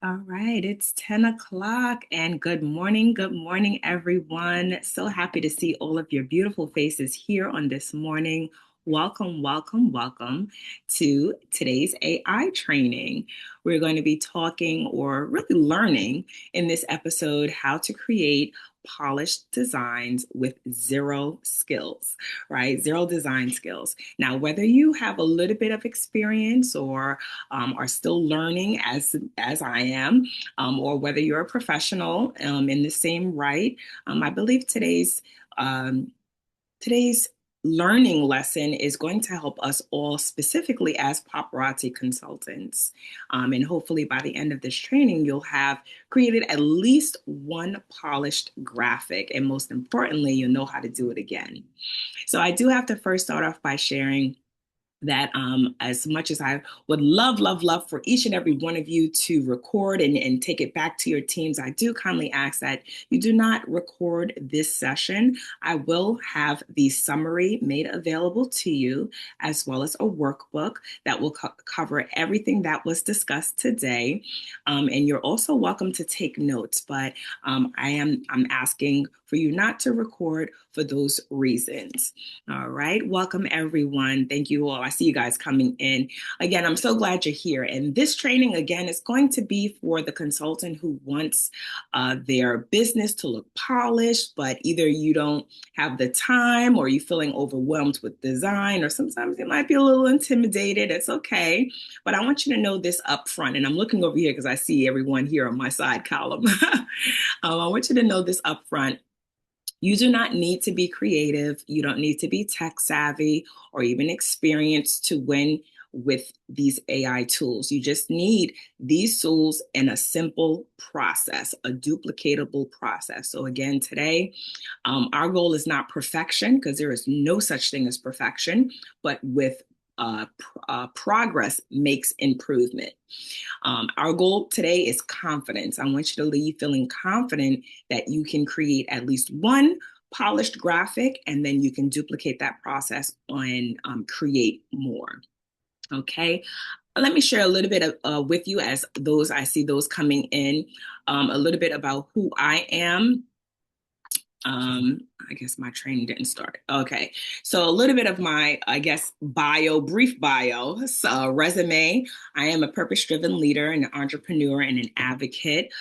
All right, it's 10 o'clock and good morning, everyone. So happy to see all of your beautiful faces here on this morning. Welcome, welcome, welcome to today's AI training. We're going to be talking or really learning in this episode how to create polished designs with zero skills, right? Zero design skills. Now, whether you have a little bit of experience or are still learning as I am, or whether you're a professional in the same right. I believe today's learning lesson is going to help us all, specifically as paparazzi consultants. And hopefully by the end of this training, you'll have created at least one polished graphic. And most importantly, you'll know how to do it again. So I do have to first start off by sharing that as much as I would love for each and every one of you to record and take it back to your teams, I do kindly ask that you do not record this session. I will have the summary made available to you, as well as a workbook that will cover everything that was discussed today. And you're also welcome to take notes, but I'm asking for you not to record for those reasons. All right. Welcome, everyone. Thank you all. I see you guys coming in. Again, I'm so glad you're here. And this training, again, is going to be for the consultant who wants their business to look polished, but either you don't have the time or you're feeling overwhelmed with design, or sometimes you might be a little intimidated. It's okay. But I want you to know this up front. And I'm looking over here because I see everyone here on my side column. I want you to know this up front. You do not need to be creative. You don't need to be tech savvy or even experienced to win with these AI tools. You just need these tools in a simple process, a duplicatable process. So again, today, our goal is not perfection, because there is no such thing as perfection, but with progress makes improvement. Our goal today is confidence. I want you to leave feeling confident that you can create at least one polished graphic, and then you can duplicate that process and create more. Okay. Let me share a little bit with you, as I see those coming in, a little bit about who I am. I guess my training didn't start. Okay. So a little bit of my, brief bio, resume. I am a purpose-driven leader, an entrepreneur, and an advocate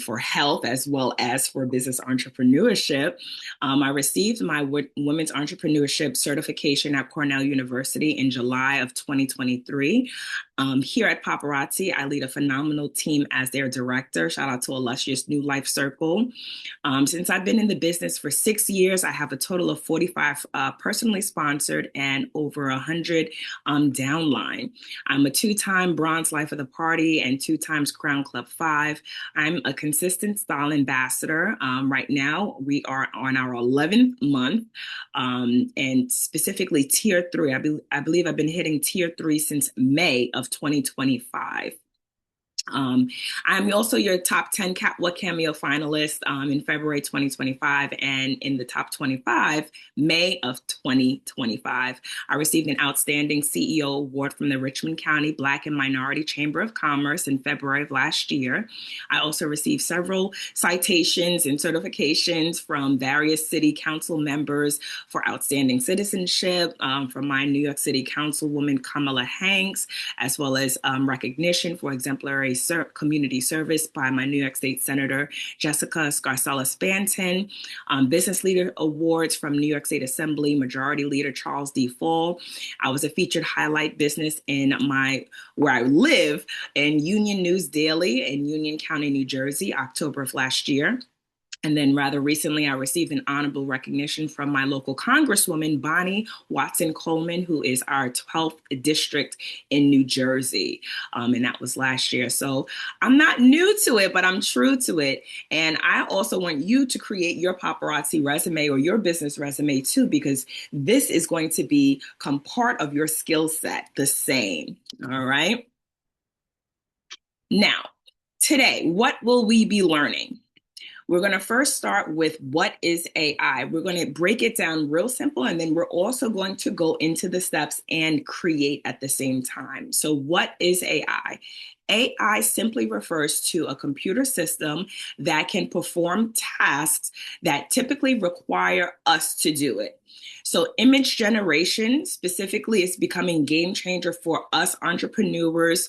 for health as well as for business entrepreneurship. I received my women's entrepreneurship certification at Cornell University in July of 2023. Here at Paparazzi, I lead a phenomenal team as their director. Shout out to Illustrious New Life Circle. Since I've been in the business for 6 years, I have a total of 45 personally sponsored and over 100 downline. I'm a 2-time Bronze Life of the Party and 2 times Crown Club 5. I'm a consistent style ambassador. Right now, we are on our 11th month, and specifically Tier 3. I believe I've been hitting Tier 3 since May of 2025. I'm also your top 10 What Cameo finalist in February 2025, and in the top 25, May of 2025. I received an outstanding CEO award from the Richmond County Black and Minority Chamber of Commerce in February of last year. I also received several citations and certifications from various city council members for outstanding citizenship, from my New York City Councilwoman Kamala Hanks, as well as recognition for exemplary community service by my New York State Senator Jessica Scarcella Spanton, Business Leader Awards from New York State Assembly Majority Leader Charles D. Fall. I was a featured highlight business in where I live, in Union News Daily in Union County, New Jersey, October of last year. And then rather recently, I received an honorable recognition from my local Congresswoman, Bonnie Watson Coleman, who is our 12th district in New Jersey. And that was last year. So I'm not new to it, but I'm true to it. And I also want you to create your paparazzi resume or your business resume too, because this is going to become part of your skill set the same. All right. Now, today, what will we be learning? We're going to first start with what is AI. We're going to break it down real simple, and then we're also going to go into the steps and create at the same time. So what is AI? AI simply refers to a computer system that can perform tasks that typically require us to do it. So, image generation specifically is becoming game changer for us entrepreneurs,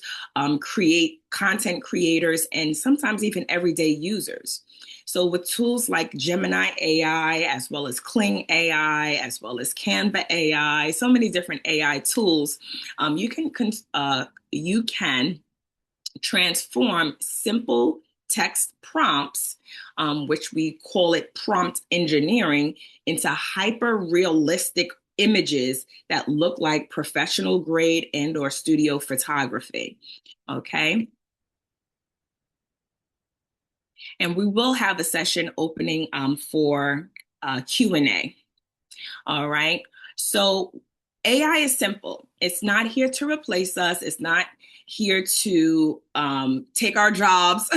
create content creators, and sometimes even everyday users. So, with tools like Gemini AI, as well as Kling AI, as well as Canva AI, so many different AI tools, you can transform simple text prompts, which we call it prompt engineering, into hyper realistic images that look like professional grade and or studio photography. Okay. And we will have a session opening for Q&A. All right. So AI is simple. It's not here to replace us. It's not here to take our jobs.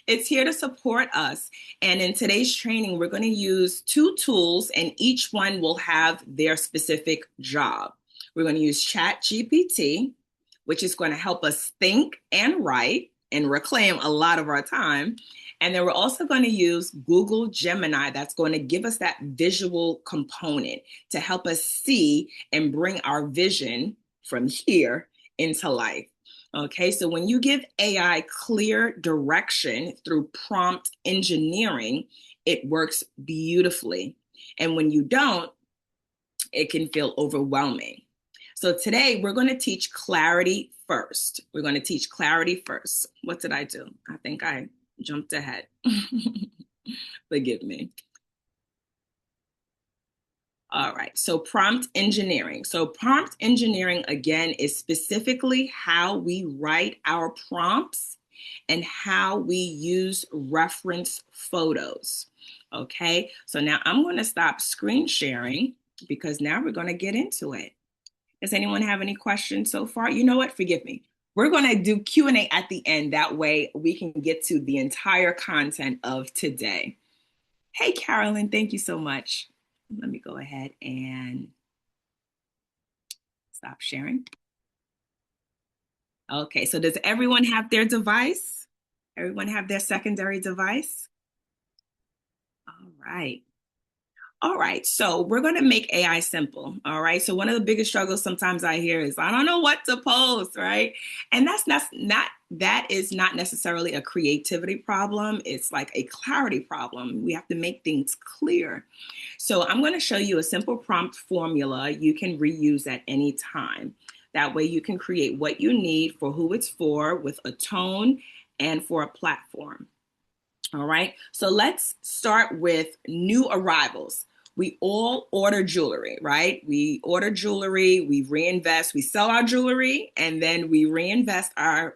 It's here to support us. And in today's training, we're going to use two tools, and each one will have their specific job. We're going to use Chat GPT, which is going to help us think and write and reclaim a lot of our time. And then we're also going to use Google Gemini. That's going to give us that visual component to help us see and bring our vision from here into life. Okay, so when you give AI clear direction through prompt engineering, it works beautifully. And when you don't, it can feel overwhelming. So today we're going to teach clarity first. We're going to teach clarity first. What did I do? I think I jumped ahead. Forgive me. All right, so prompt engineering. So prompt engineering, again, is specifically how we write our prompts and how we use reference photos. Okay, so now I'm going to stop screen sharing because now we're going to get into it. Does anyone have any questions so far? You know what? Forgive me. We're going to do Q&A at the end. That way we can get to the entire content of today. Hey, Carolyn, thank you so much. Let me go ahead and stop sharing. Okay, so does everyone have their device? Everyone have their secondary device? All right. All right, so we're going to make AI simple. All right, so one of the biggest struggles sometimes I hear is I don't know what to post, right? And that is not necessarily a creativity problem. It's like a clarity problem. We have to make things clear. So I'm going to show you a simple prompt formula you can reuse at any time. That way you can create what you need for who it's for with a tone and for a platform. All right, so let's start with new arrivals. We all order jewelry, right? We order jewelry, we reinvest, we sell our jewelry, and then we reinvest our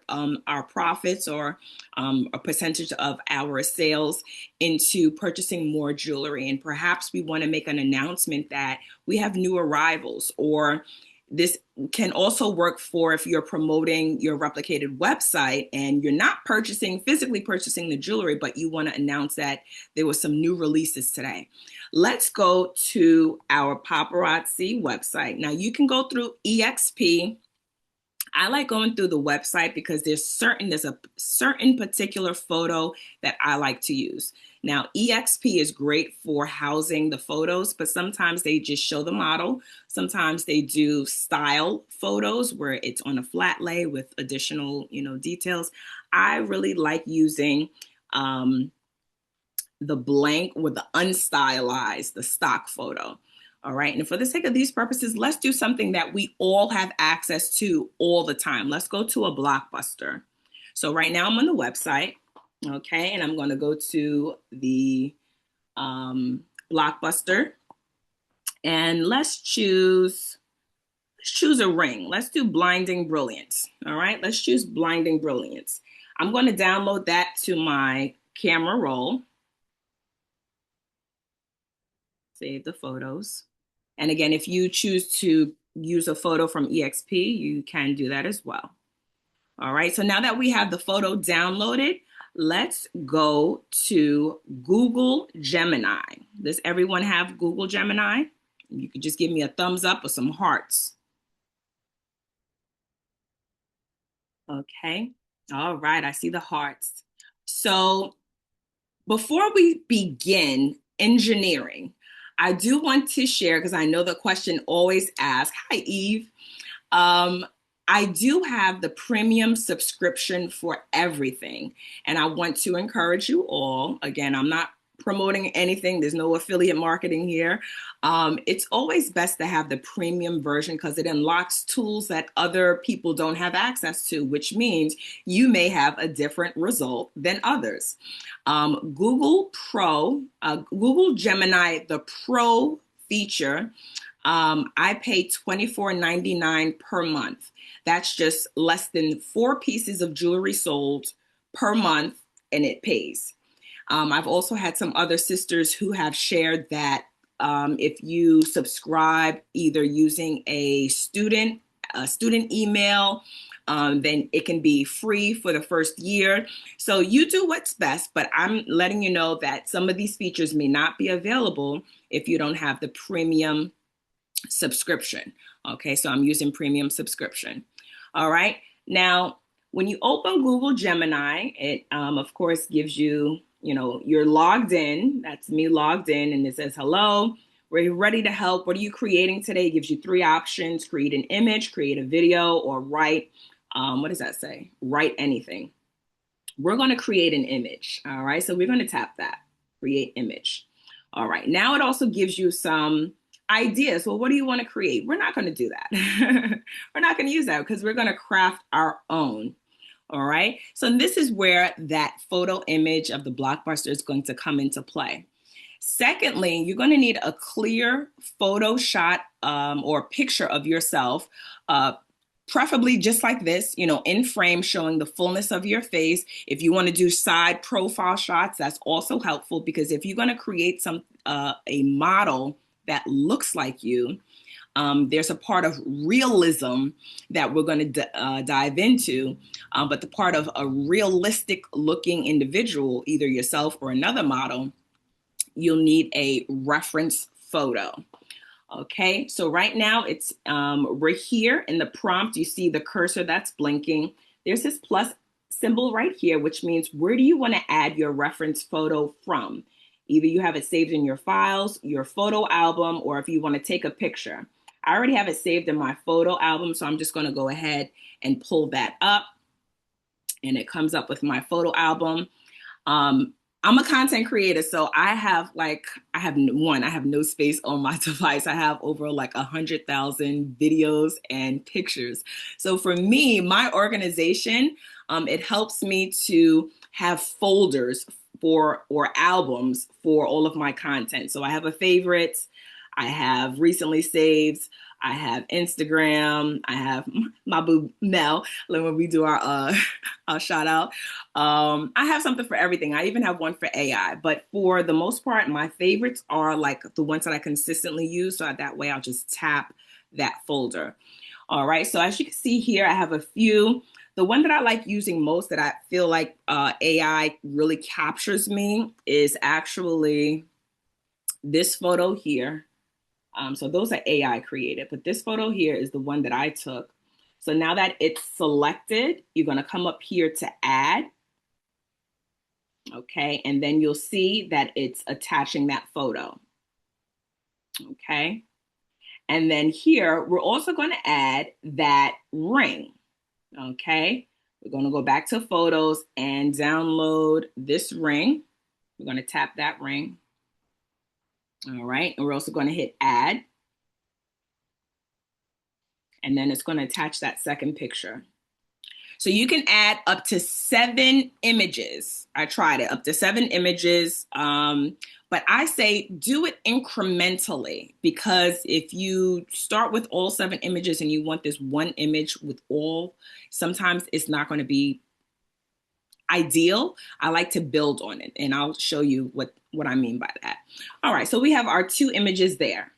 profits or a percentage of our sales into purchasing more jewelry. And perhaps we want to make an announcement that we have new arrivals, or this can also work for if you're promoting your replicated website and you're not physically purchasing the jewelry, but you want to announce that there was some new releases today. Let's go to our Paparazzi website. Now you can go through EXP. I like going through the website because there's a certain particular photo that I like to use. Now, EXP is great for housing the photos, but sometimes they just show the model. Sometimes they do style photos where it's on a flat lay with additional, details. I really like using the blank with the unstylized, the stock photo. All right. And for the sake of these purposes, let's do something that we all have access to all the time. Let's go to a Blockbuster. So right now I'm on the website. Okay. And I'm going to go to the Blockbuster. And let's choose a ring. Let's do Blinding Brilliance. All right. Let's choose Blinding Brilliance. I'm going to download that to my camera roll. Save the photos. And again, if you choose to use a photo from EXP, you can do that as well. All right, so now that we have the photo downloaded, let's go to Google Gemini. Does everyone have Google Gemini? You could just give me a thumbs up or some hearts. Okay, All right, I see the hearts. So before we begin engineering, I do want to share, because I know the question always asked, hi, Eve. Um, I do have the premium subscription for everything. And I want to encourage you all. Again, I'm not promoting anything, there's no affiliate marketing here. It's always best to have the premium version because it unlocks tools that other people don't have access to, which means you may have a different result than others. Google Gemini, the Pro feature, I pay $24.99 per month. That's just less than 4 pieces of jewelry sold per month, and it pays. I've also had some other sisters who have shared that if you subscribe either using a student email, then it can be free for the first year. So you do what's best, but I'm letting you know that some of these features may not be available if you don't have the premium subscription. Okay, so I'm using premium subscription. All right, now when you open Google Gemini, it of course gives you, you're logged in. That's me logged in, and it says, hello, we're ready to help. What are you creating today? It gives you 3 options: create an image, create a video, or write, what does that say? Write anything. We're going to create an image. All right, so we're going to tap that, create image. All right, now it also gives you some ideas. Well, what do you want to create? We're not going to do that. We're not going to use that because we're going to craft our own. All right, so this is where that photo image of the blockbuster is going to come into play. Secondly, you're going to need a clear photo shot or picture of yourself, preferably just like this, in frame, showing the fullness of your face. If you want to do side profile shots, that's also helpful, because if you're going to create a model that looks like you, there's a part of realism that we're going to dive into, but the part of a realistic looking individual, either yourself or another model, you'll need a reference photo. Okay, so right now it's we're here in the prompt. You see the cursor that's blinking. There's this plus symbol right here, which means where do you want to add your reference photo from? Either you have it saved in your files, your photo album, or if you want to take a picture. I already have it saved in my photo album, so I'm just going to go ahead and pull that up, and it comes up with my photo album. I'm a content creator, so I have no space on my device. I have over like 100,000 videos and pictures. So for me, my organization, it helps me to have folders or albums for all of my content. So I have a favorites, I have recently saved, I have Instagram, I have my boo Mel, like when we do our shout out. I have something for everything. I even have one for AI, but for the most part, my favorites are like the ones that I consistently use. So that way I'll just tap that folder. All right, so as you can see here, I have a few. The one that I like using most, that I feel like AI really captures me, is actually this photo here. So those are AI created, but this photo here is the one that I took. So now that it's selected, you're going to come up here to add. Okay, and then you'll see that it's attaching that photo. Okay, and then here we're also going to add that ring. Okay, we're going to go back to photos and download this ring. We're going to tap that ring. All right, and we're also going to hit add. And then it's going to attach that second picture. So you can add up to 7 images. I tried it, up to 7 images. But I say do it incrementally, because if you start with all 7 images and you want this one image with all, sometimes it's not going to be ideal. I like to build on it, and I'll show you what I mean by that. All right, so we have our 2 images there.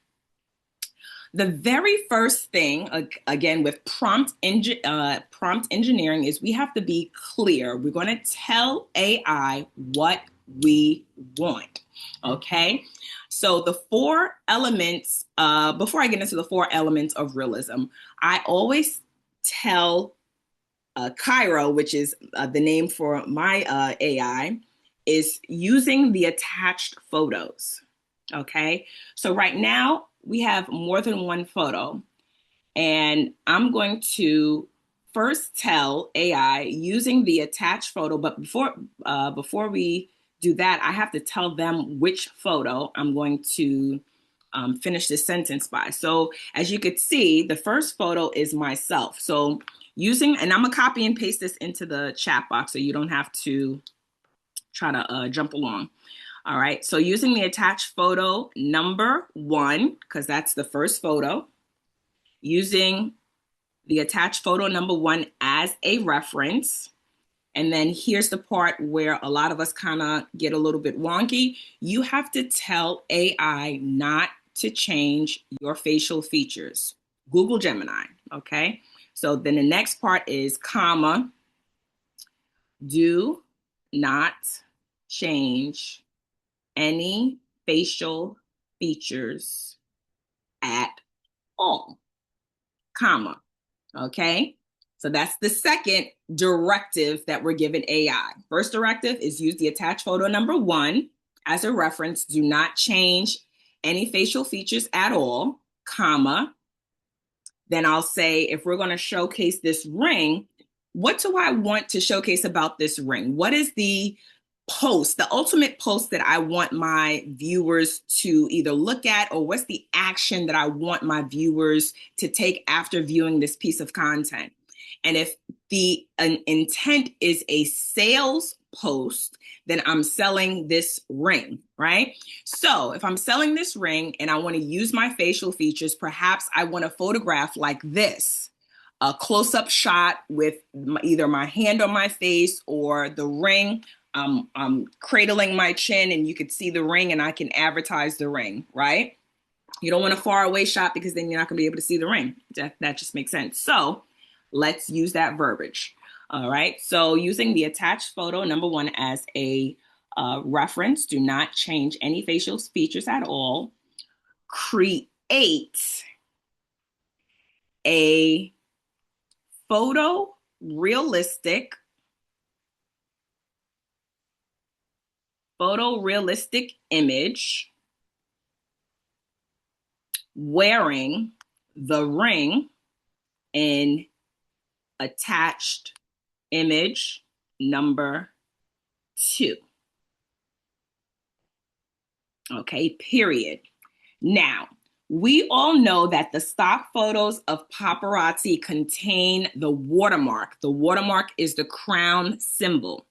The very first thing, again, with prompt engineering, is we have to be clear. We're going to tell AI what we want. Okay, so the 4 elements, before I get into the 4 elements of realism, I always tell Cairo, which is the name for my AI, is using the attached photos. Okay, so right now we have more than one photo, and I'm going to first tell AI using the attached photo. But before we do that, I have to tell them which photo I'm going to finish this sentence by. So as you could see, the first photo is myself. So and I'm gonna copy and paste this into the chat box so you don't have to try to jump along. All right, so using the attached photo number 1, because that's the first photo, using the attached photo number 1 as a reference. And then here's the part where a lot of us kind of get a little bit wonky. You have to tell AI not to change your facial features. Google Gemini, okay? So then the next part is comma, do not change any facial features at all, comma, okay? So that's the second directive that we're giving AI. First directive is use the attached photo number 1 as a reference. Do not change any facial features at all, comma. Then I'll say, if we're going to showcase this ring, what do I want to showcase about this ring? What is the ultimate post that I want my viewers to either look at, or what's the action that I want my viewers to take after viewing this piece of content? And if the intent is a sales post, then I'm selling this ring, right? So if I'm selling this ring and I want to use my facial features, perhaps I want a photograph like this, a close-up shot with either my hand on my face or the ring. I'm cradling my chin and you could see the ring and I can advertise the ring, right? You don't want a far away shot because then you're not gonna be able to see the ring. That just makes sense. So let's use that verbiage. All right, so using the attached photo number 1 as a reference, do not change any facial features at all. Create a photorealistic image wearing the ring in attached image number 2. Okay, period. Now, we all know that the stock photos of paparazzi contain the watermark. The watermark is the crown symbol.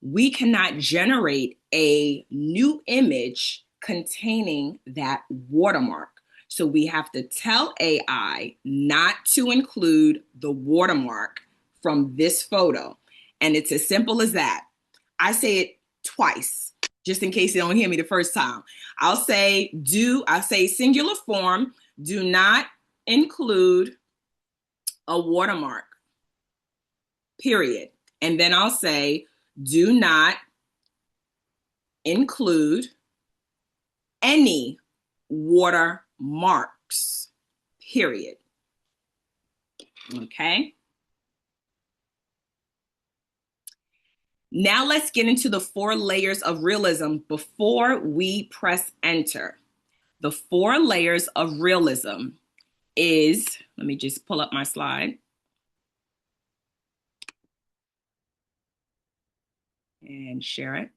We cannot generate a new image containing that watermark. So we have to tell AI not to include the watermark from this photo. And it's as simple as that. I say it twice, just in case they don't hear me the first time. I'll say singular form, do not include a watermark, period. And then I'll say, do not include any watermarks, period. Okay. Now let's get into the 4 layers of realism before we press enter. The 4 layers of realism is, let me just pull up my slide and share it.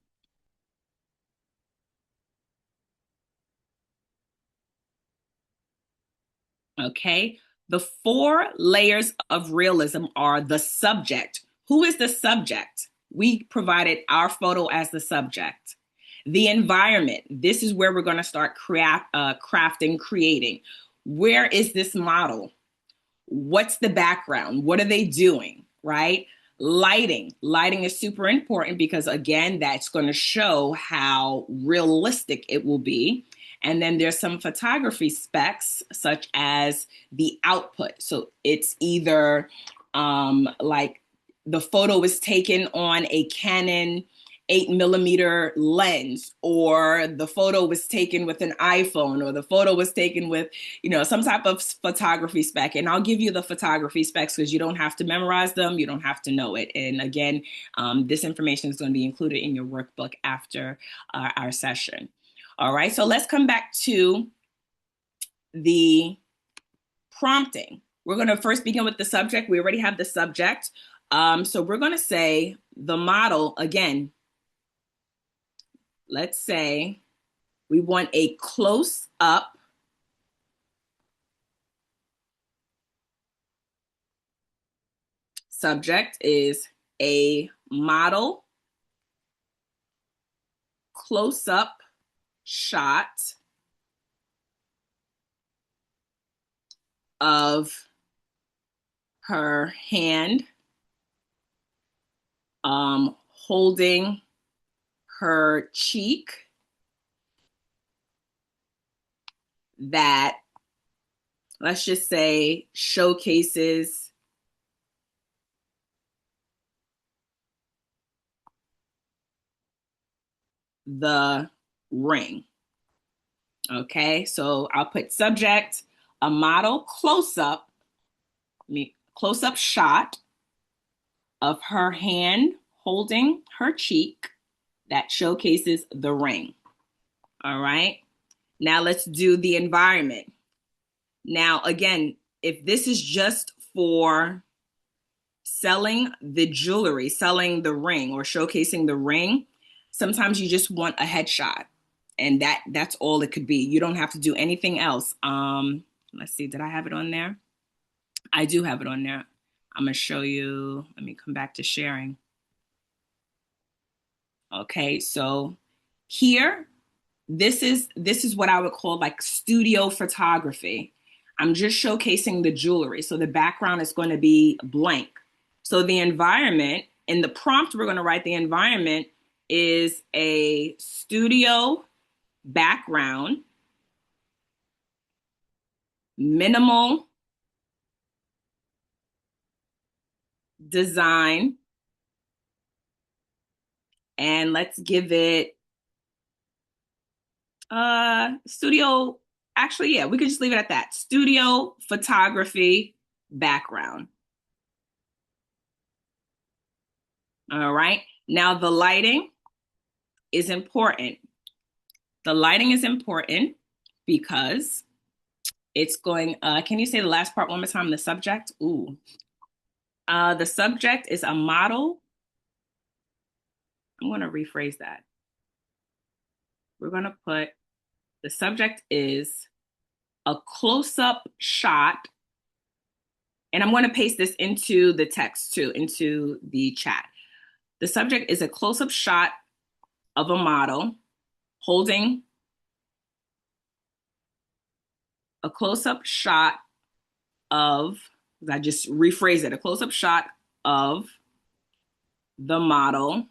Okay, the 4 layers of realism are the subject. Who is the subject? We provided our photo as the subject. The environment, this is where we're going to start crafting, creating. Where is this model? What's the background? What are they doing, right? Lighting is super important because, again, that's going to show how realistic it will be. And then there's some photography specs, such as the output. So it's either like the photo is taken on a Canon 8mm lens, or the photo was taken with an iPhone, or the photo was taken with, some type of photography spec. And I'll give you the photography specs because you don't have to memorize them. You don't have to know it. And again, this information is going to be included in your workbook after our session. All right, so let's come back to the prompting. We're going to first begin with the subject. We already have the subject. So we're going to say the model, again, let's say we want a close up subject is a model close up shot of her hand holding her cheek that, let's just say, showcases the ring. Okay, so I'll put subject, a model close up shot of her hand holding her cheek that showcases the ring. All right, now let's do the environment. Now, again, if this is just for selling the jewelry, selling the ring or showcasing the ring, sometimes you just want a headshot, and that's all it could be. You don't have to do anything else. Let's see, did I have it on there? I do have it on there. I'm gonna show you. Let me come back to sharing. Okay, so here, this is what I would call like studio photography. I'm just showcasing the jewelry, so the background is going to be blank. So the environment, in the prompt we're going to write, the environment is a studio background, minimal design, and let's give it studio. Actually, yeah, we could just leave it at that. Studio photography background. All right. Now the lighting is important. The lighting is important because it's going, can you say the last part one more time? The subject? Ooh. The subject is a model. I'm going to rephrase that. We're going to put, the subject is a close-up shot, and I'm going to paste this into the text too, into the chat. The subject is a close-up shot of a model holding a close-up shot of, I just rephrase it, a close-up shot of the model,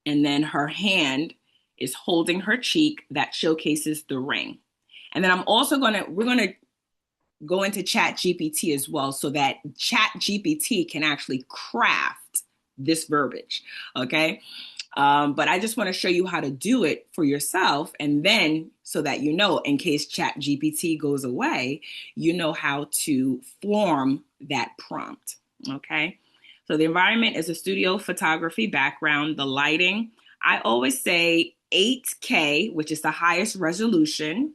and then her hand is holding her cheek that showcases the ring. And then we're gonna go into Chat GPT as well, so that Chat GPT can actually craft this verbiage, okay? But I just want to show you how to do it for yourself, and then so that you know, in case Chat GPT goes away, you know how to form that prompt, okay? So the environment is a studio photography background. The lighting, I always say 8K, which is the highest resolution,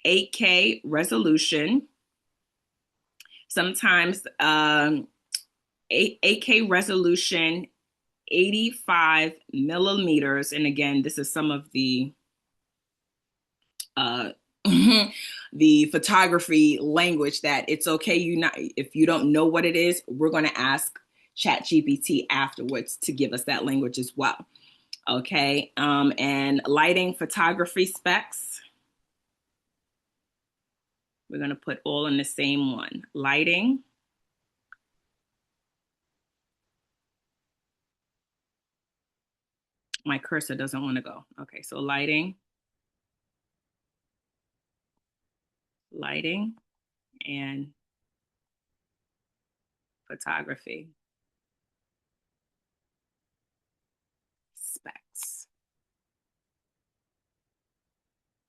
8K resolution. Sometimes 8K resolution, 85 millimeters. And again, this is some of the the photography language that it's okay. If you don't know what it is, we're going to ask ChatGPT afterwards to give us that language as well. Okay. And lighting photography specs, we're going to put all in the same one. Lighting. My cursor doesn't want to go. Okay, so lighting, and photography.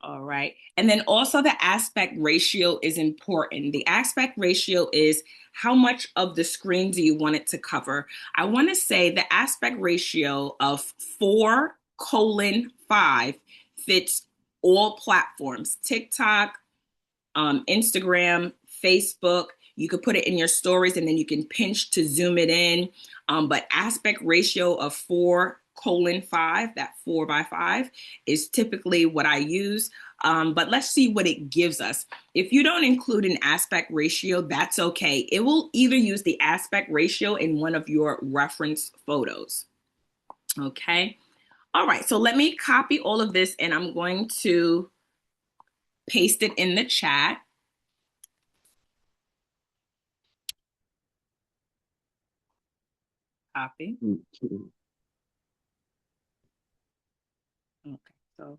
All right. And then also the aspect ratio is important. The aspect ratio is how much of the screen do you want it to cover? I want to say the aspect ratio of 4:5 fits all platforms: TikTok, Instagram, Facebook. You could put it in your stories and then you can pinch to zoom it in. But aspect ratio of 4:5, that 4:5, is typically what I use. But let's see what it gives us. If you don't include an aspect ratio, that's okay. It will either use the aspect ratio in one of your reference photos. Okay. All right. So let me copy all of this and I'm going to paste it in the chat. Copy. Okay, so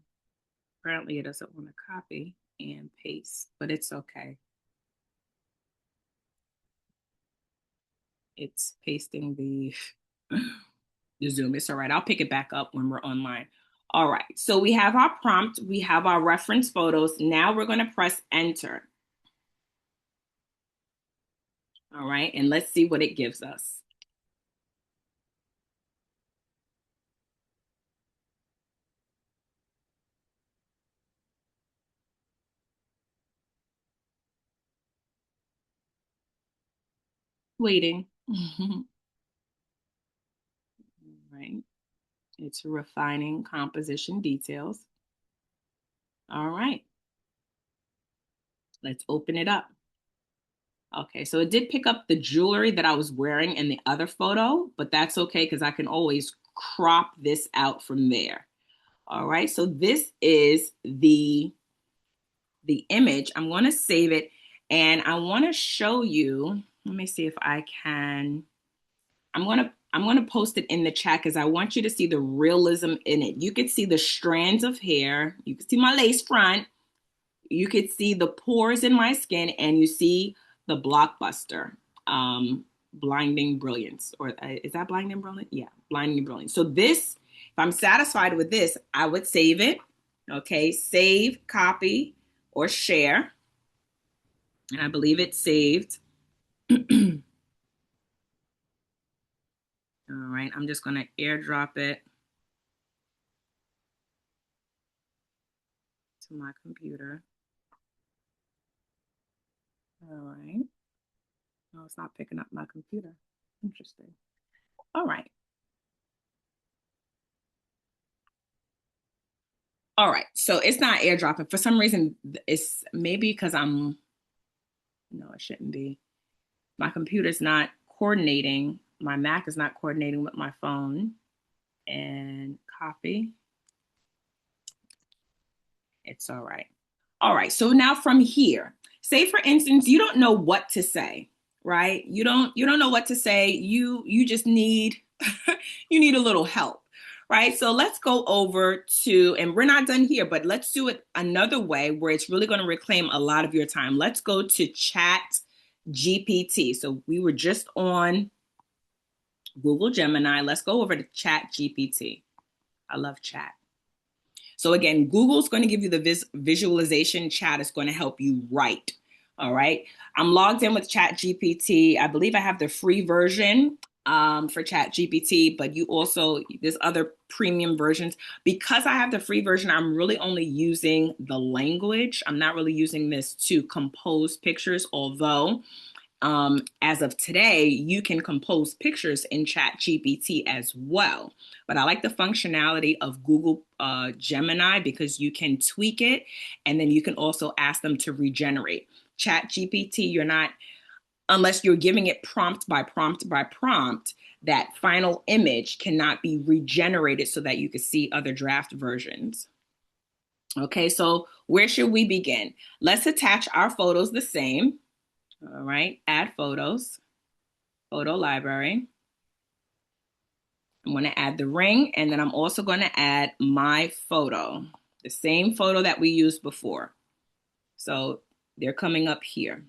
apparently it doesn't want to copy and paste, but it's okay. It's pasting the Zoom. It's all right. I'll pick it back up when we're online. All right, so we have our prompt, we have our reference photos. Now we're going to press enter. All right, and let's see what it gives us. Waiting. All right, it's refining composition details. All right, let's open it up. Okay, so it did pick up the jewelry that I was wearing in the other photo, but that's okay because I can always crop this out from there. All right, so this is the image. I'm going to save it and I want to show you. Let me see if I can. I'm going to post it in the chat because I want you to see the realism in it. You can see the strands of hair. You can see my lace front. You could see the pores in my skin and you see the blockbuster, blinding brilliance, or is that blinding brilliance? Yeah, blinding brilliance. So this, if I'm satisfied with this, I would save it. Okay, save, copy, or share. And I believe it's saved. All right, I'm just gonna airdrop it to my computer. All right. No, it's not picking up my computer. Interesting. All right. All right. So it's not airdropping. For some reason, it's maybe because no, it shouldn't be. My computer's not coordinating. My Mac is not coordinating with my phone. And copy. It's all right. All right. So now from here, say for instance, you don't know what to say, right? You don't know what to say. You just need you need a little help, right? So let's go over to, and we're not done here, but let's do it another way where it's really going to reclaim a lot of your time. Let's go to Chat GPT. So we were just on Google Gemini. Let's go over to Chat GPT. I love chat. So again, Google's going to give you the visualization. Chat is going to help you write. All right. I'm logged in with Chat GPT. I believe I have the free version for Chat GPT, but you also, there's other premium versions. Because I have the free version, I'm really only using the language. I'm not really using this to compose pictures, although as of today, you can compose pictures in Chat GPT as well. But I like the functionality of Google Gemini because you can tweak it and then you can also ask them to regenerate. Chat GPT, you're not, unless you're giving it prompt by prompt by prompt, that final image cannot be regenerated so that you can see other draft versions. Okay, so where should we begin? Let's attach our photos the same. All right, add photos, photo library. I'm going to add the ring, and then I'm also going to add my photo, the same photo that we used before. So they're coming up here.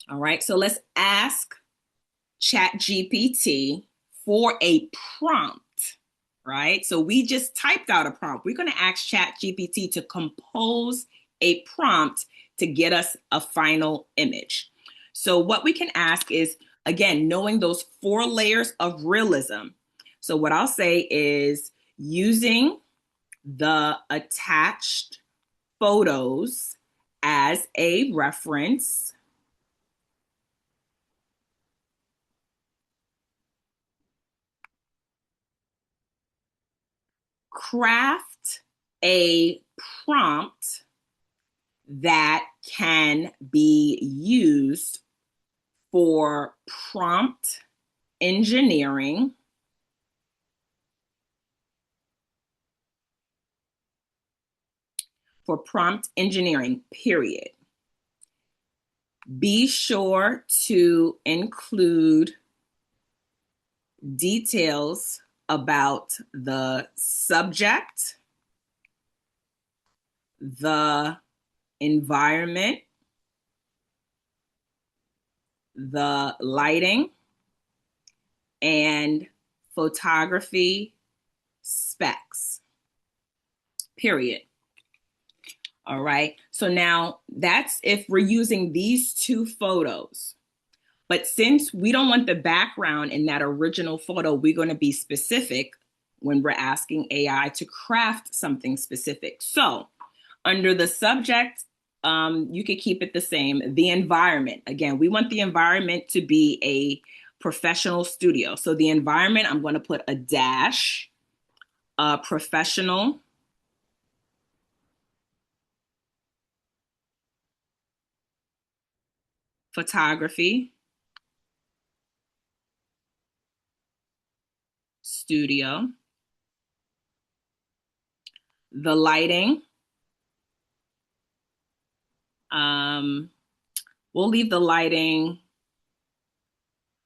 All right, so let's ask ChatGPT for a prompt. right? So we just typed out a prompt. We're going to ask ChatGPT to compose a prompt to get us a final image. So what we can ask is, again, knowing those 4 layers of realism. So what I'll say is using the attached photos as a reference, craft a prompt that can be used for prompt engineering, period. Be sure to include details about the subject, the environment, the lighting, and photography specs, period. All right. So now that's if we're using these 2 photos. But since we don't want the background in that original photo, we're going to be specific when we're asking AI to craft something specific. So under the subject, you could keep it the same. The environment, again, we want the environment to be a professional studio. So the environment, I'm going to put a dash, professional photography studio. The lighting, we'll leave the lighting.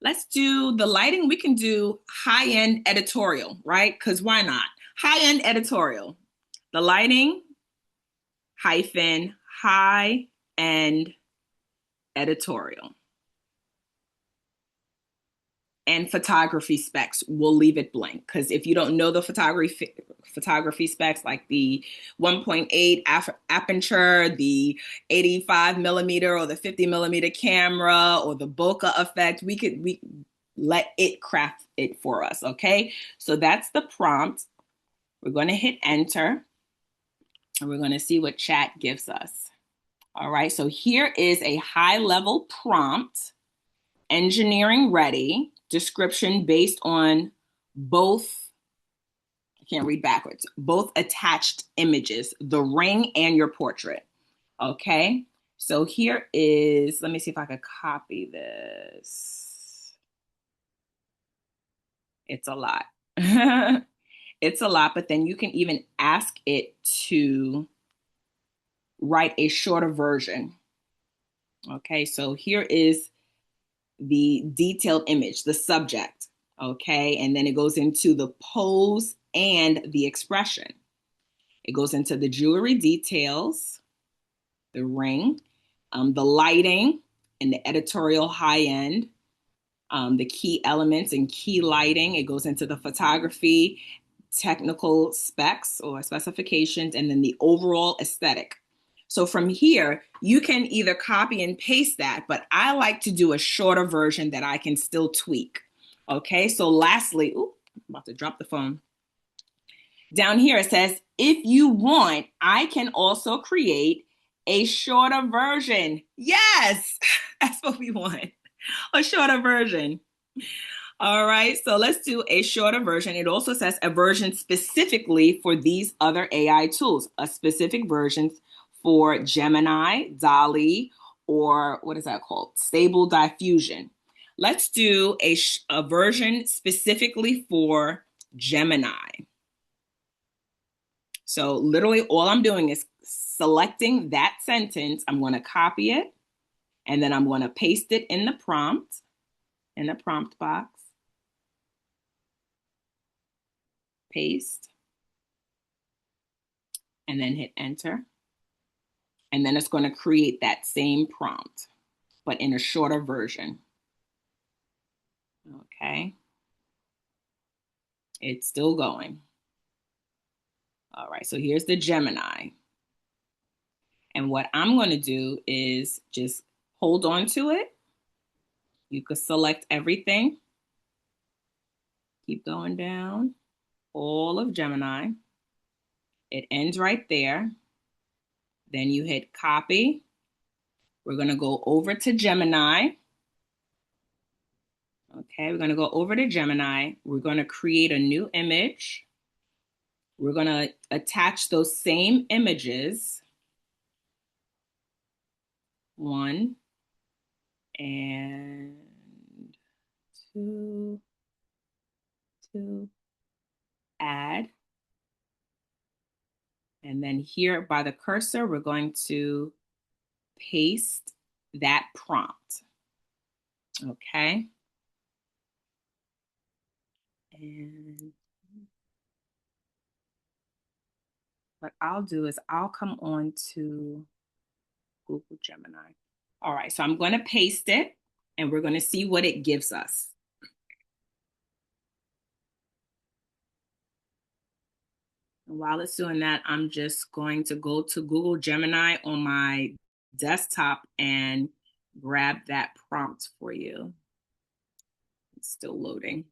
Let's do the lighting. We can do high-end editorial, right? Because why not? High-end editorial. The lighting hyphen high-end editorial. And photography specs, we'll leave it blank. Because if you don't know the photography specs, like the 1.8 aperture, the 85 millimeter or the 50 millimeter camera or the bokeh effect, we let it craft it for us, okay? So that's the prompt. We're going to hit enter and we're going to see what chat gives us. All right, so here is a high-level prompt, engineering ready, description based on both, I can't read backwards, both attached images, the ring and your portrait. Okay, so here is, let me see if I could copy this. It's a lot. It's a lot, but then you can even ask it to write a shorter version. Okay, so here is the detailed image, the subject, okay? And then it goes into the pose and the expression. It goes into the jewelry details, the ring, the lighting and the editorial high end, the key elements and key lighting. It goes into the photography, technical specs or specifications, and then the overall aesthetic. So from here, you can either copy and paste that, but I like to do a shorter version that I can still tweak. Okay, so lastly, I'm about to drop the phone. Down here it says, if you want, I can also create a shorter version. Yes, that's what we want, a shorter version. All right, so let's do a shorter version. It also says a version specifically for these other AI tools, a specific version for Gemini, DALL-E, or what is that called? Stable Diffusion. Let's do a version specifically for Gemini. So literally all I'm doing is selecting that sentence. I'm going to copy it, and then I'm going to paste it in the prompt box. Paste, and then hit enter. And then it's going to create that same prompt, but in a shorter version. Okay. It's still going. All right, so here's the Gemini. And what I'm going to do is just hold on to it. You could select everything. Keep going down. All of Gemini. It ends right there. Then you hit copy. We're going to go over to Gemini. Okay, we're going to go over to Gemini. We're going to create a new image. We're going to attach those same images. One and two, add. And then here by the cursor, we're going to paste that prompt. Okay. And what I'll do is I'll come on to Google Gemini. All right, so I'm going to paste it and we're going to see what it gives us. And while it's doing that, I'm just going to go to Google Gemini on my desktop and grab that prompt for you. It's still loading.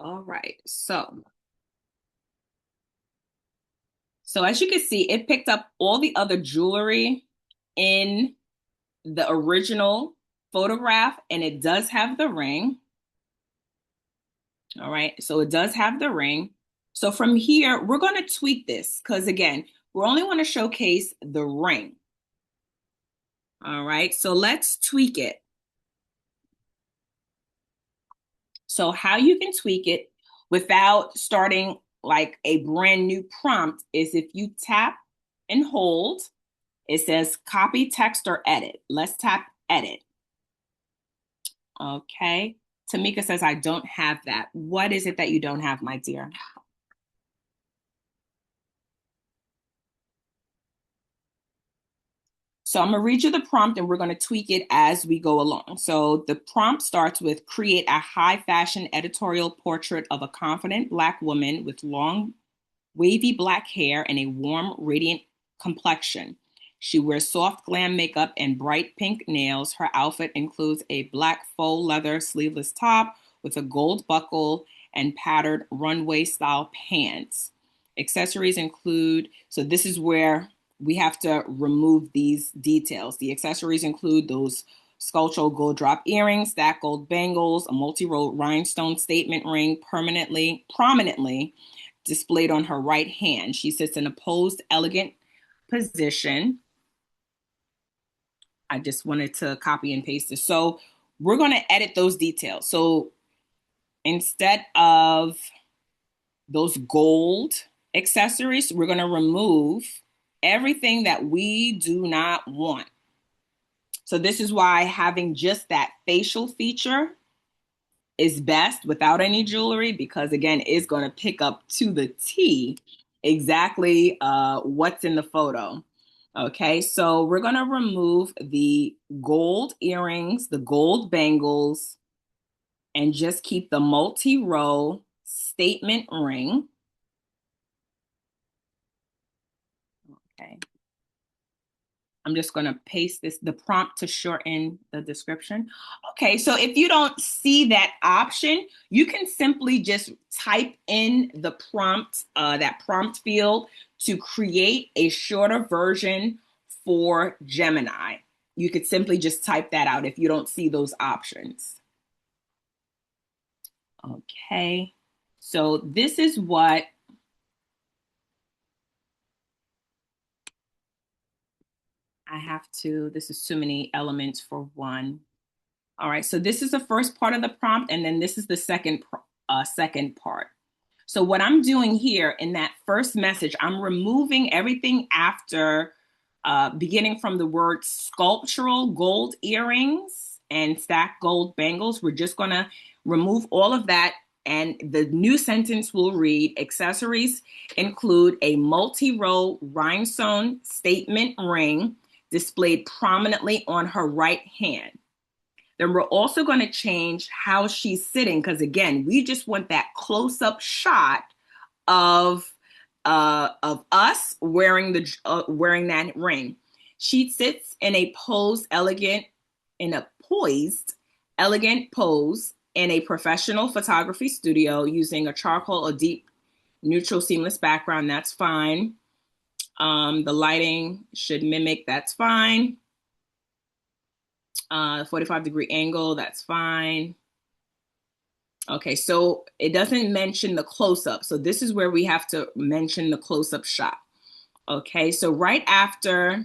All right, so as you can see, it picked up all the other jewelry in the original photograph, and it does have the ring. All right, so it does have the ring. So from here, we're going to tweak this because, again, we only want to showcase the ring. All right, so let's tweak it. So how you can tweak it without starting like a brand new prompt is if you tap and hold, it says copy, text, or edit. Let's tap edit. Okay. Tamika says, I don't have that. What is it that you don't have, my dear? So I'm going to read you the prompt and we're going to tweak it as we go along. So the prompt starts with create a high fashion editorial portrait of a confident Black woman with long, wavy black hair and a warm, radiant complexion. She wears soft glam makeup and bright pink nails. Her outfit includes a black faux leather sleeveless top with a gold buckle and patterned runway style pants. Accessories include, so this is where we have to remove these details. The accessories include those sculptural gold drop earrings, stacked gold bangles, a multi-rolled rhinestone statement ring prominently displayed on her right hand. She sits in a posed, elegant position. I just wanted to copy and paste this. So we're going to edit those details. So instead of those gold accessories, we're going to remove everything that we do not want. So this is why having just that facial feature is best without any jewelry, because again, it's going to pick up to the T exactly what's in the photo. Okay, so we're going to remove the gold earrings, the gold bangles, and just keep the multi-row statement ring. Okay. I'm just going to paste the prompt to shorten the description. Okay, so if you don't see that option, you can simply just type in the prompt, that prompt field to create a shorter version for Gemini. You could simply just type that out if you don't see those options. Okay, so this is what I have to, this is too many elements for one. All right, so this is the first part of the prompt, and then this is the second part. So what I'm doing here in that first message, I'm removing everything after, beginning from the word sculptural gold earrings and stacked gold bangles. We're just gonna remove all of that And the new sentence will read, accessories include a multi-row rhinestone statement ring displayed prominently on her right hand. Then we're also going to change how she's sitting, because again, we just want that close-up shot of us wearing that ring. She sits in a poised, elegant pose in a professional photography studio using a charcoal or deep neutral seamless background. That's fine. The lighting should mimic. That's fine. 45-degree angle. That's fine. Okay, so it doesn't mention the close-up. So this is where we have to mention the close-up shot. Okay, so right after,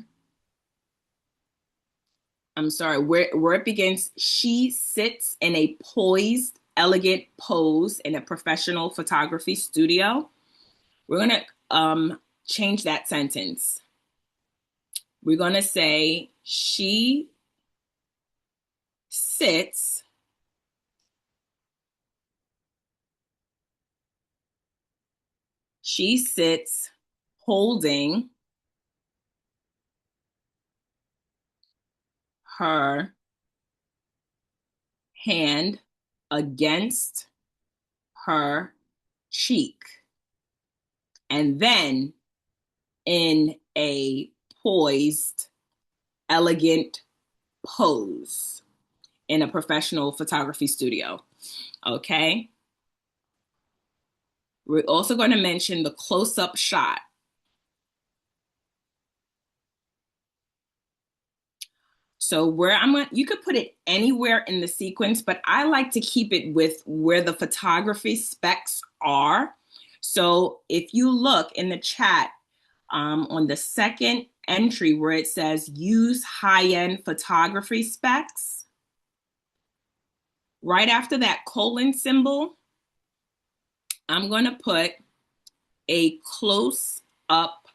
where it begins, she sits in a poised, elegant pose in a professional photography studio. We're gonna change that sentence. We're gonna say, she sits holding her hand against her cheek, and then in a poised, elegant pose in a professional photography studio. Okay. We're also going to mention the close-up shot. So you could put it anywhere in the sequence, but I like to keep it with where the photography specs are. So if you look in the chat on the second entry where it says use high-end photography specs, right after that colon symbol, I'm going to put a close-up.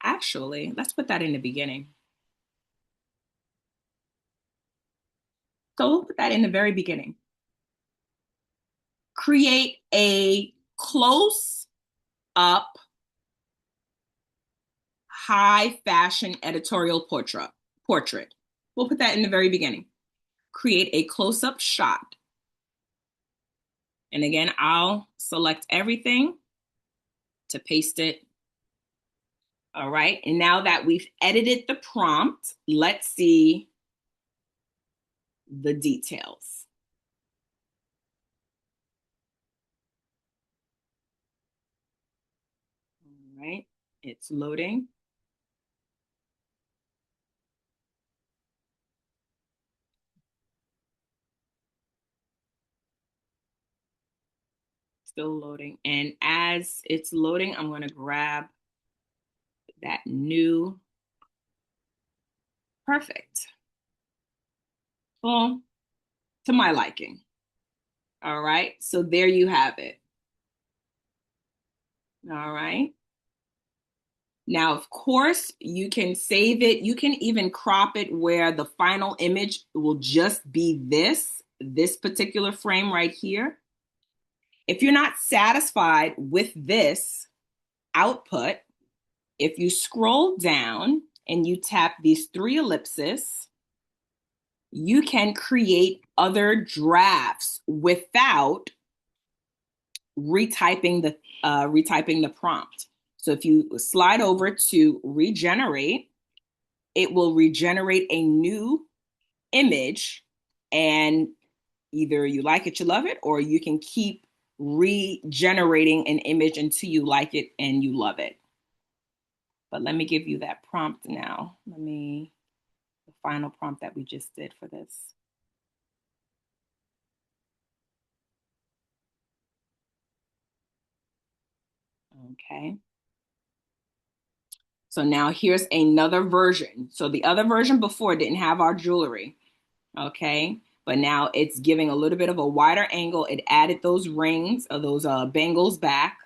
Actually, let's put that in the beginning. So we'll put that in the very beginning. Create a close-up high fashion editorial portrait. We'll put that in the very beginning. Create a close-up shot. And again, I'll select everything to paste it. All right. And now that we've edited the prompt, let's see the details. All right. It's loading. Still loading. And as it's loading, I'm going to grab that new. Perfect. Well, to my liking. All right. So there you have it. All right. Now, of course, you can save it. You can even crop it where the final image will just be this particular frame right here. If you're not satisfied with this output, if you scroll down and you tap these 3 ellipses, you can create other drafts without retyping the prompt. So if you slide over to regenerate, it will regenerate a new image, and either you like it, you love it, or you can keep regenerating an image until you like it and you love it. But let me give you that prompt now. The final prompt that we just did for this. Okay. So now here's another version. So the other version before didn't have our jewelry. Okay. But now it's giving a little bit of a wider angle. It added those rings or those bangles back.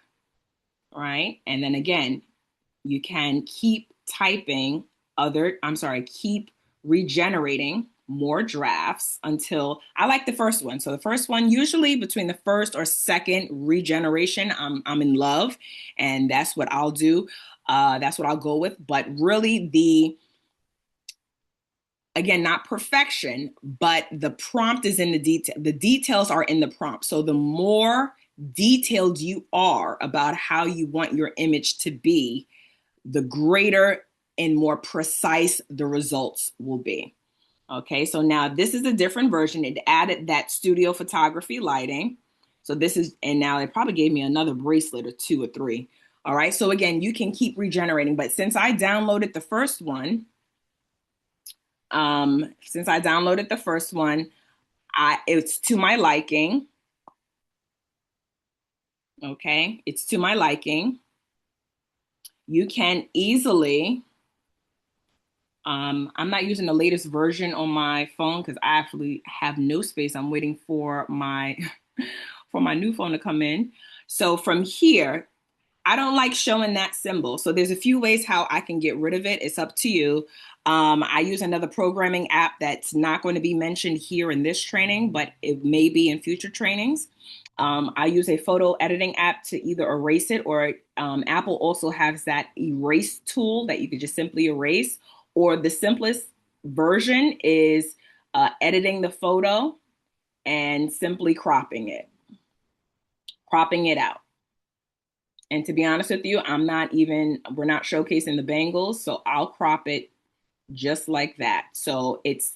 Right. And then again, you can keep keep regenerating more drafts until I like the first one. So the first one, usually between the first or second regeneration, I'm in love, and that's what I'll do. That's what I'll go with. But really, again, not perfection, but the prompt is in the detail. The details are in the prompt. So the more detailed you are about how you want your image to be, the greater and more precise the results will be. Okay, so now this is a different version. It added that studio photography lighting. So this is, and now it probably gave me another bracelet or two or three. All right, so again, you can keep regenerating, but since I downloaded the first one, it's to my liking. Okay, it's to my liking. You can easily, I'm not using the latest version on my phone because I actually have no space. I'm waiting for my for my new phone to come in. So from here, I don't like showing that symbol. So there's a few ways how I can get rid of it. It's up to you. I use another programming app that's not going to be mentioned here in this training, but it may be in future trainings. I use a photo editing app to either erase it, or Apple also has that erase tool that you could just simply erase. Or the simplest version is editing the photo and simply cropping it out. And to be honest with you, we're not showcasing the bangles, so I'll crop it just like that. So it's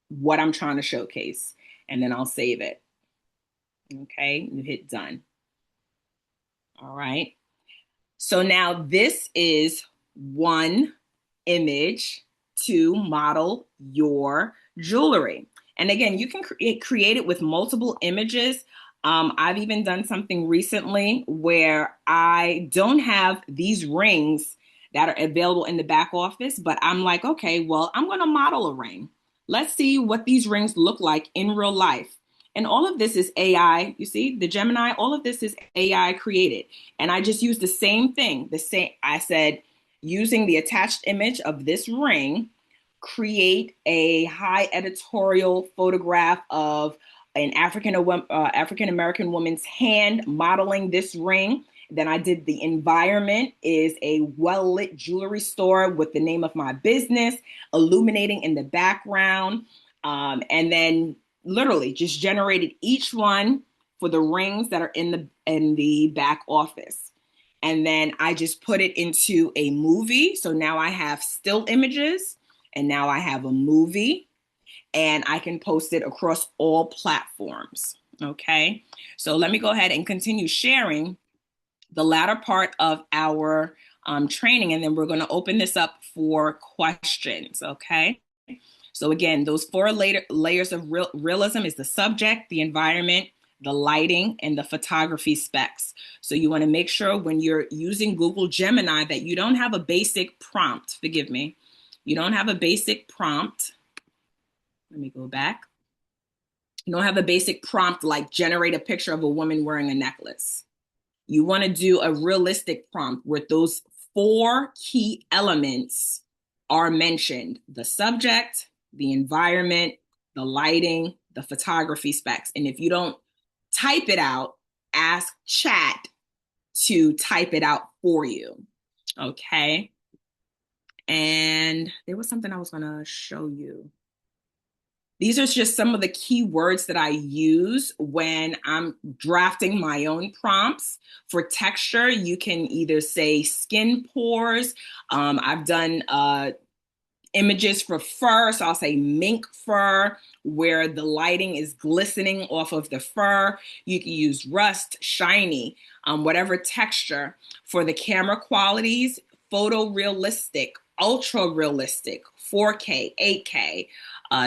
what I'm trying to showcase, and then I'll save it. Okay, you hit done. All right. So now this is one image to model your jewelry. And again, you can create it with multiple images. I've even done something recently where I don't have these rings that are available in the back office, but I'm like, okay, well, I'm going to model a ring. Let's see what these rings look like in real life. And all of this is AI. You see, the Gemini, all of this is AI created. And I just used the same thing. I said, using the attached image of this ring, create a high editorial photograph of an African American woman's hand modeling this ring. Then I did the environment is a well lit jewelry store with the name of my business illuminating in the background. And then literally just generated each one for the rings that are in the back office. And then I just put it into a movie. So now I have still images, and now I have a movie, and I can post it across all platforms. Okay. So let me go ahead and continue sharing the latter part of our training, and then we're going to open this up for questions. Okay. So again, those four layers of realism is the subject, the environment, the lighting, and the photography specs. So you want to make sure when you're using Google Gemini that you don't have a basic prompt. Forgive me. You don't have a basic prompt. Let me go back. You don't have a basic prompt like generate a picture of a woman wearing a necklace. You want to do a realistic prompt where those four key elements are mentioned: the subject, the environment, the lighting, the photography specs. And if you don't type it out, ask chat to type it out for you. Okay. And there was something I was going to show you. These are just some of the key words that I use when I'm drafting my own prompts. For texture, you can either say skin pores. I've done images for fur, so I'll say mink fur, where the lighting is glistening off of the fur. You can use rust, shiny, whatever texture. For the camera qualities, photorealistic, ultra realistic, 4K, 8K,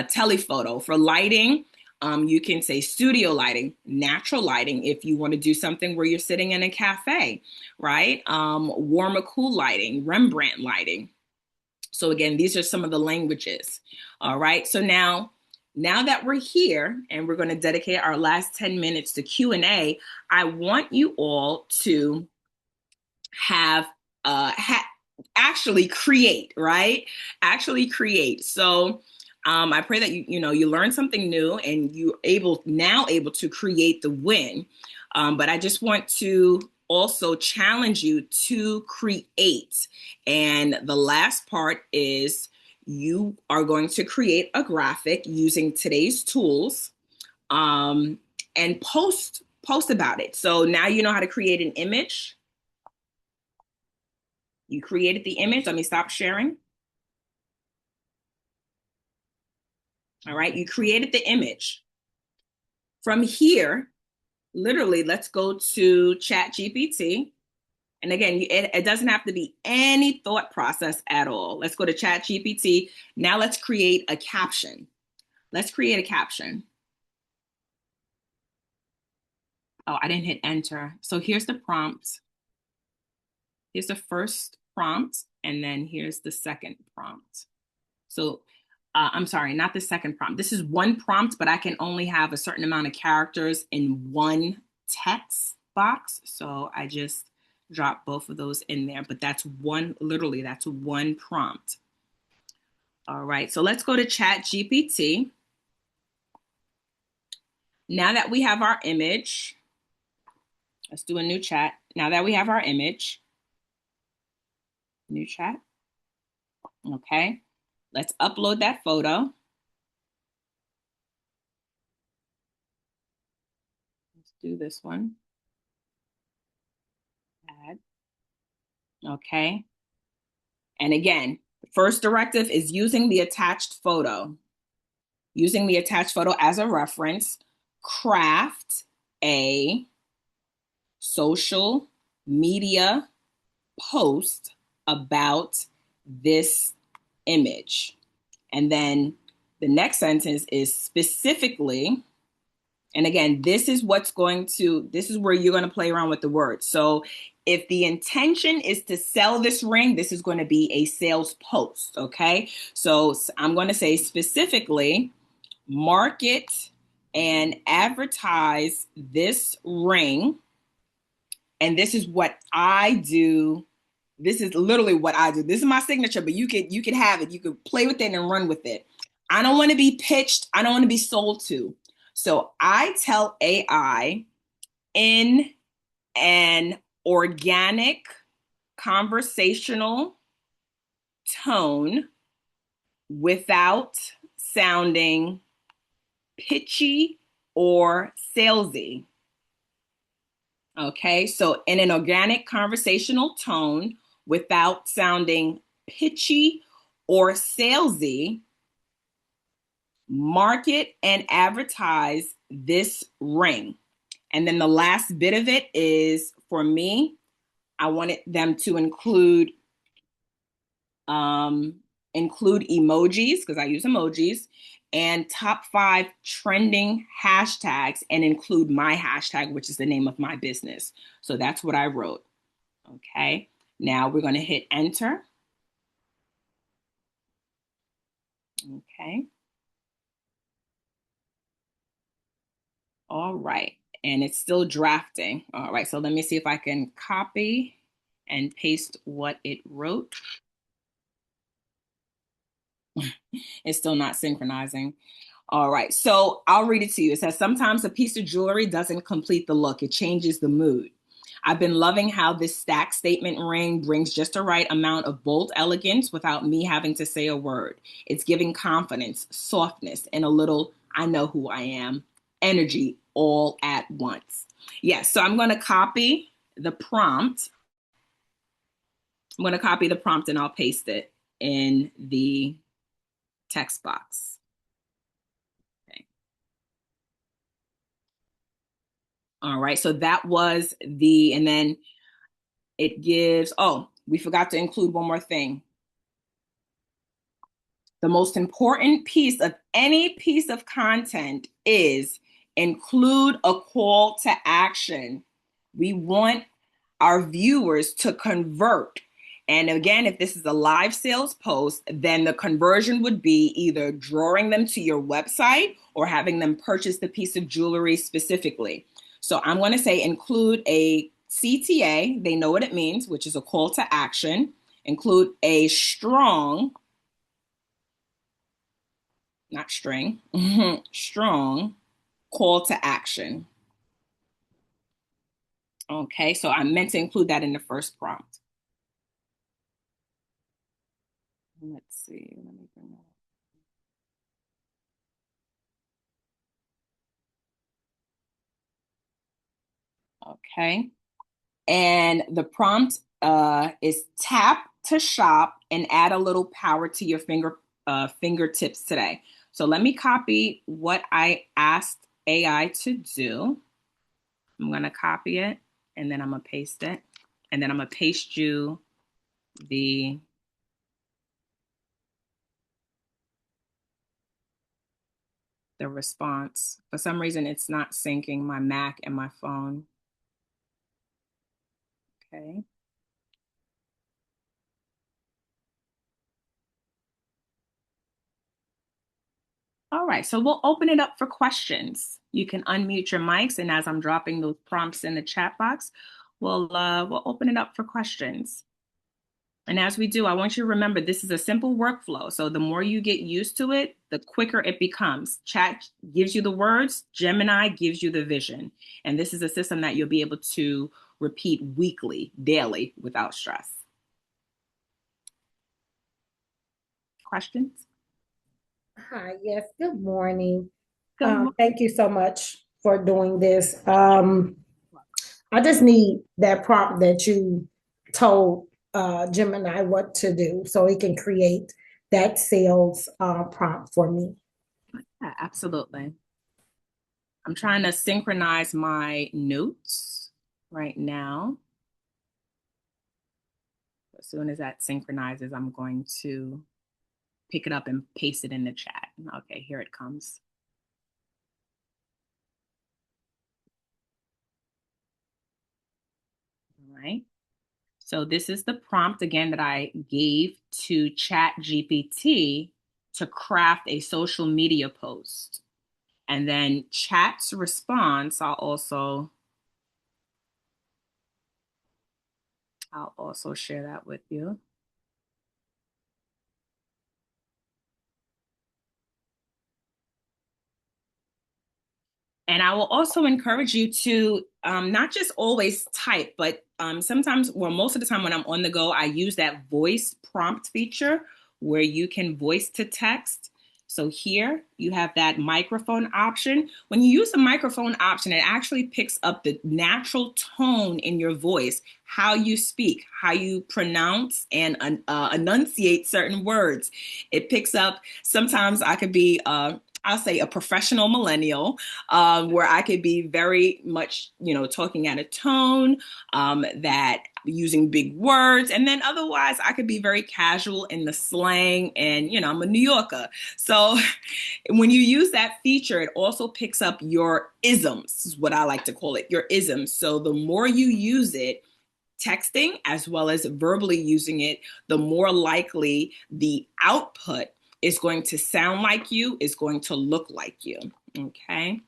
telephoto. For lighting, you can say studio lighting, natural lighting if you want to do something where you're sitting in a cafe, right? Warm or cool lighting, Rembrandt lighting. So again, these are some of the languages. All right. So now that we're here and we're going to dedicate our last 10 minutes to Q&A, I want you all to have actually create, right? Actually create. So I pray that you learn something new and you're able to create the win. But I just want to also challenge you to create. And the last part is you are going to create a graphic using today's tools, um, and post about it. So now you know how to create an image. You created the image. Let me stop sharing. All right, you created the image. From here, literally, let's go to Chat GPT. And again, it doesn't have to be any thought process at all. Let's go to Chat GPT. Now let's create a caption. Let's create a caption. Oh, I didn't hit enter. So here's the prompt. Here's the first prompt, and then here's the second prompt. So I'm sorry, not the second prompt. This is one prompt, but I can only have a certain amount of characters in one text box. So I just dropped both of those in there, but that's one, literally, that's one prompt. All right, so let's go to Chat GPT. Now that we have our image, let's do a new chat. Now that we have our image, new chat. Okay, let's upload that photo. Let's do this one. Add. Okay. And again, the first directive is using the attached photo. Using the attached photo as a reference, craft a social media post about this image. And then the next sentence is specifically, and again, this is where you're going to play around with the words. So if the intention is to sell this ring, this is going to be a sales post, okay? So I'm going to say specifically, market and advertise this ring. And this is what I do. This is literally what I do. This is my signature, but you could have it. You could play with it and run with it. I don't want to be pitched. I don't want to be sold to. So I tell AI in an organic conversational tone without sounding pitchy or salesy. Okay, so in an organic conversational tone without sounding pitchy or salesy, market and advertise this ring. And then the last bit of it is, for me, I wanted them to include emojis, because I use emojis, and top 5 trending hashtags, and include my hashtag, which is the name of my business. So that's what I wrote. Okay, now we're going to hit enter. Okay. All right, and it's still drafting. All right, so let me see if I can copy and paste what it wrote. It's still not synchronizing. All right, so I'll read it to you. It says, sometimes a piece of jewelry doesn't complete the look, it changes the mood. I've been loving how this stack statement ring brings just the right amount of bold elegance without me having to say a word. It's giving confidence, softness, and a little I know who I am energy all at once. Yes, so I'm going to copy the prompt. I'm going to copy the prompt and I'll paste it in the text box. Okay. All right, so that was and then it gives, oh, we forgot to include one more thing. The most important piece of any piece of content is include a call to action. We want our viewers to convert. And again, if this is a live sales post, then the conversion would be either drawing them to your website or having them purchase the piece of jewelry specifically. So I'm going to say include a CTA. They know what it means, which is a call to action. Include a strong not string, strong call to action. Okay, so I meant to include that in the first prompt. Let's see. Let me bring that up. Okay. And the prompt is tap to shop and add a little power to your fingertips today. So let me copy what I asked AI to do. I'm going to copy it and then I'm going to paste it. And then I'm going to paste you the response. For some reason, it's not syncing my Mac and my phone. Okay. All right, so we'll open it up for questions. You can unmute your mics, and as I'm dropping those prompts in the chat box, we'll open it up for questions. And as we do, I want you to remember this is a simple workflow. So the more you get used to it, the quicker it becomes. Chat gives you the words, Gemini gives you the vision. And this is a system that you'll be able to repeat weekly, daily, without stress. Questions? Hi, yes, good morning. Good morning. Thank you so much for doing this. I just need that prompt that you told Gemini what to do so it can create that sales prompt for me. Yeah, absolutely. I'm trying to synchronize my notes right now. As soon as that synchronizes, I'm going to pick it up and paste it in the chat. Okay, here it comes. All right. So this is the prompt again that I gave to Chat GPT to craft a social media post. And then Chat's response, I'll also share that with you. And I will also encourage you to not just always type, but sometimes, well, most of the time when I'm on the go, I use that voice prompt feature where you can voice to text. So here you have that microphone option. When you use the microphone option, it actually picks up the natural tone in your voice, how you speak, how you pronounce and enunciate certain words. It picks up, sometimes I could be I'll say a professional millennial, where I could be very much, talking at a tone that using big words. And then otherwise, I could be very casual in the slang. And, I'm a New Yorker. So when you use that feature, it also picks up your isms, is what I like to call it, your isms. So the more you use it, texting as well as verbally using it, the more likely the output is going to sound like you, is going to look like you. Okay.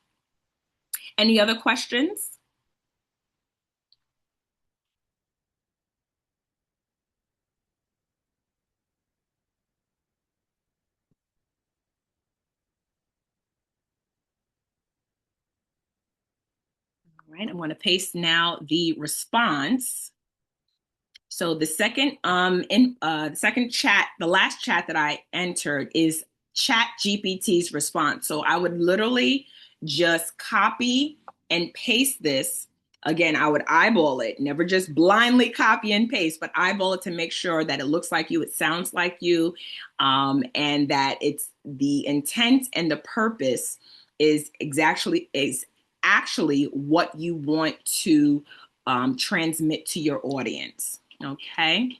Any other questions? All right, I'm going to paste now the response. So the second the second chat, the last chat that I entered is Chat GPT's response. So I would literally just copy and paste this. Again, I would eyeball it, never just blindly copy and paste, but eyeball it to make sure that it looks like you, it sounds like you, and that it's the intent and the purpose is actually what you want to transmit to your audience. Okay.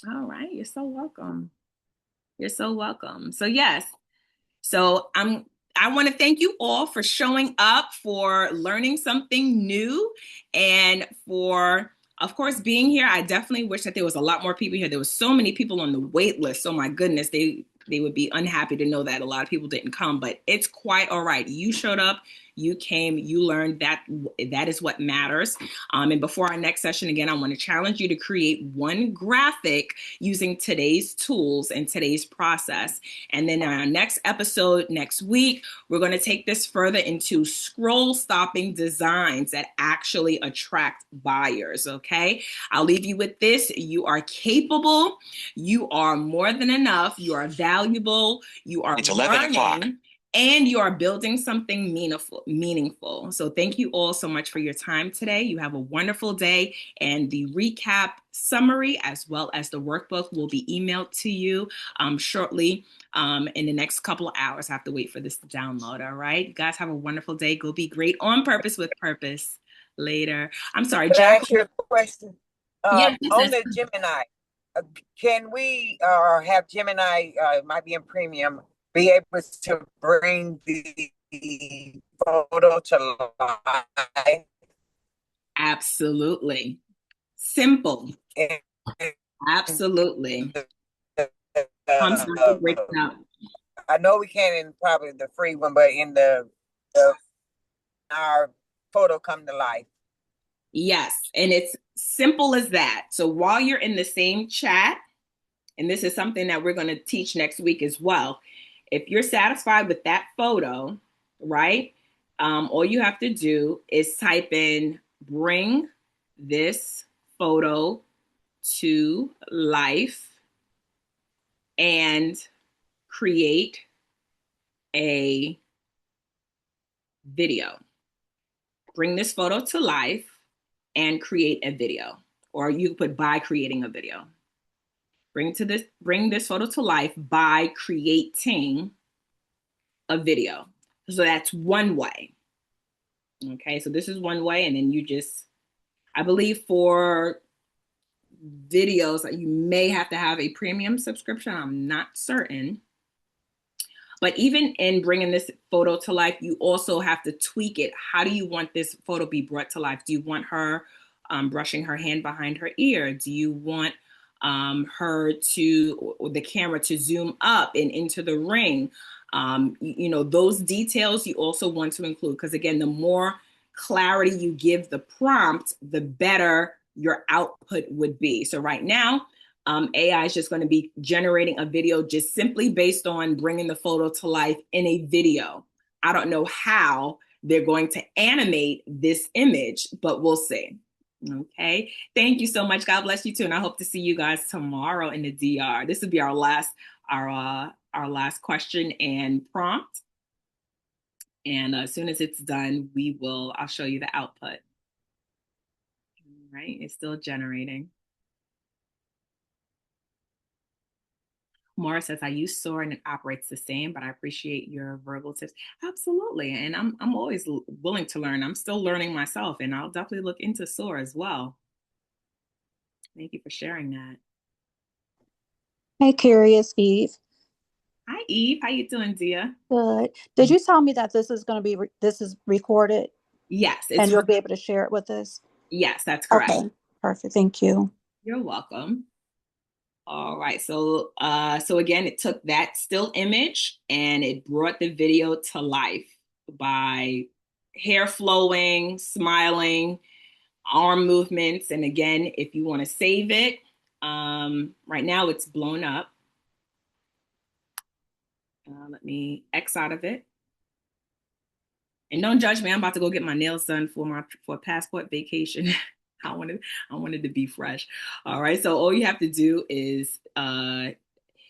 All right. You're so welcome. You're so welcome. So yes. So I want to thank you all for showing up, for learning something new, and for, of course, being here. I definitely wish that there was a lot more people here. There was so many people on the wait list. Oh my goodness, they would be unhappy to know that a lot of people didn't come, but it's quite all right. You showed up, You came, you learned that that is what matters. And before our next session, again, I want to challenge you to create one graphic using today's tools and today's process. And then in our next episode next week, we're going to take this further into scroll stopping designs that actually attract buyers. Okay. I'll leave you with this. You are capable. You are more than enough. You are valuable. You are It's 11 o'clock. And you are building something meaningful. So thank you all so much for your time today. You have a wonderful day. And the recap summary, as well as the workbook, will be emailed to you shortly in the next couple of hours. I have to wait for this to download. All right. You guys have a wonderful day. Go be great on purpose with purpose. Later. I'm sorry, Can I Jack. ask you a question? Yes, On the Gemini, can we have Gemini, it might be in premium, be able to bring the photo to life? absolutely. Simple. And, Absolutely. I'm sorry for uh, breaking up. I know we can in probably the free one, but in the our photo come to life. Yes, and it's simple as that. So while you're in the same chat, and this is something that we're going to teach next week as well, if you're satisfied with that photo, right, all you have to do is type in bring this photo to life and create a video. Bring this photo to life and create a video, or you put by creating a video. Bring this photo to life by creating a video. So that's one way. Okay, so this is one way, and then you just, I believe for videos, you may have to have a premium subscription. I'm not certain. But even in bringing this photo to life, you also have to tweak it. How do you want this photo be brought to life? Do you want her brushing her hand behind her ear? Do you want her to, or the camera to zoom up and into the ring? Those details you also want to include, because again, the more clarity you give the prompt, the better your output would be. So right now, AI is just going to be generating a video just simply based on bringing the photo to life in a video. I don't know how they're going to animate this image, but we'll see. Okay. Thank you so much. God bless you too. And I hope to see you guys tomorrow in the DR. This will be our last question and prompt. And as soon as it's done, I'll show you the output. All right. It's still generating. Maura says, I use SOAR and it operates the same, but I appreciate your verbal tips. Absolutely. And I'm always willing to learn. I'm still learning myself, and I'll definitely look into SOAR as well. Thank you for sharing that. Hey, Curious Eve. Hi, Eve. How you doing, Dia? Good. Did you tell me that this is going to be this is recorded? Yes. And you'll be able to share it with us? Yes, that's correct. Okay. Perfect. Thank you. You're welcome. All right. So again, it took that still image and it brought the video to life by hair flowing, smiling, arm movements. And again, if you want to save it, right now it's blown up. Let me X out of it. And don't judge me. I'm about to go get my nails done for a passport vacation. I wanted to be fresh. All right. So all you have to do is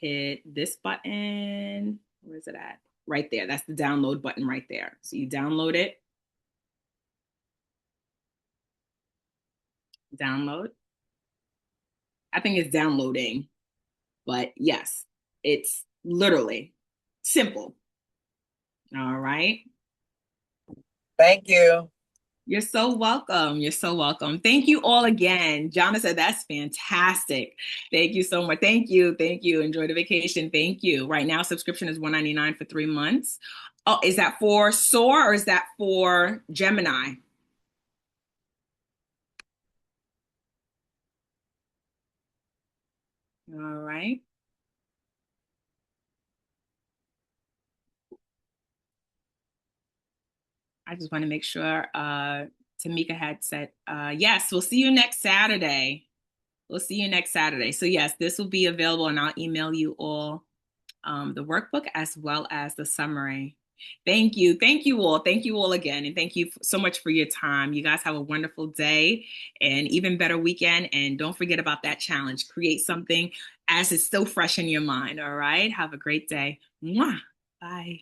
hit this button. Where is it at? Right there. That's the download button right there. So you download it. Download. I think it's downloading, but yes, it's literally simple. All right. Thank you. You're so welcome. You're so welcome. Thank you all again. Jonna said, that's fantastic. Thank you so much. Thank you. Thank you. Enjoy the vacation. Thank you. Right now, subscription is $199 for 3 months. Oh, is that for SOAR or is that for Gemini? All right. I just want to make sure Tamika had said, yes, we'll see you next Saturday. We'll see you next Saturday. So yes, this will be available and I'll email you all the workbook as well as the summary. Thank you. Thank you all. Thank you all again. And thank you so much for your time. You guys have a wonderful day and even better weekend. And don't forget about that challenge. Create something as it's still fresh in your mind. All right. Have a great day. Mwah. Bye.